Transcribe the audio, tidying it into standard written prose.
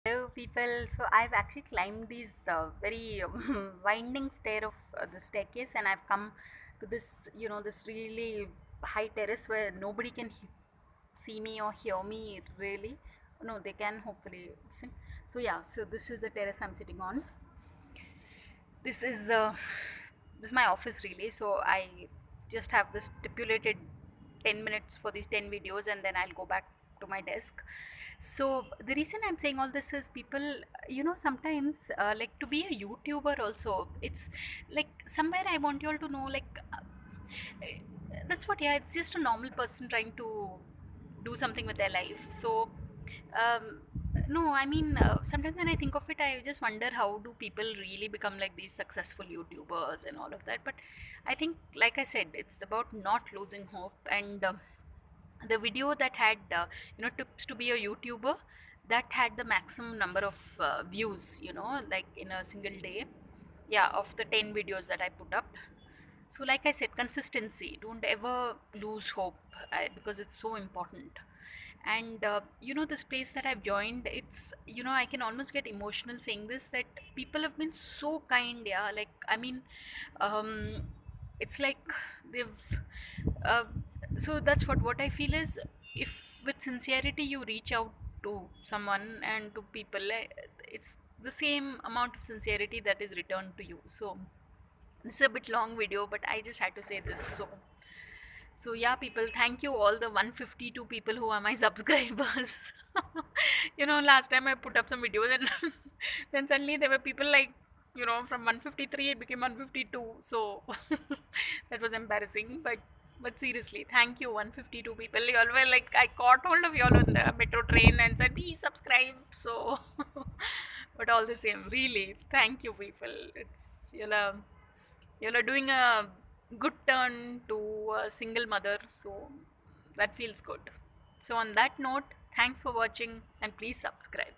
Hello people, so I've actually climbed these very winding stair of the staircase, and I've come to this, this really high terrace where nobody can see me or hear me really. No, they can hopefully listen. So yeah, so this is the terrace I'm sitting on. This is this is my office really, so I just have this stipulated 10 minutes for these 10 videos, and then I'll go back to my desk. So the reason I'm saying all this is people, sometimes like to be a YouTuber also, it's like somewhere I want you all to know, like that's what, yeah, it's just a normal person trying to do something with their life. So um, no, I mean, sometimes when I think of it, I just wonder how do people really become like these successful YouTubers and all of that. But I think, like I said, it's about not losing hope. And the video that had, tips to be a YouTuber, that had the maximum number of views, like in a single day. Yeah, of the 10 videos that I put up. So, like I said, consistency. Don't ever lose hope because it's so important. And this place that I've joined, it's, I can almost get emotional saying this, that people have been so kind. Yeah, like, I mean, um, it's like they've. Uh, so that's what I feel is, if with sincerity you reach out to someone and to people, it's the same amount of sincerity that is returned to you. So this is a bit long video, but I just had to say this. So yeah, people, thank you all the 152 people who are my subscribers. Last time I put up some videos, and then suddenly there were people like, from 153 it became 152. So that was embarrassing, but seriously, thank you 152 people. You all were like, I caught hold of you all on the metro train and said, please subscribe. So but all the same, really, thank you people. It's you're doing a good turn to a single mother, so that feels good. So on that note, thanks for watching, and please subscribe.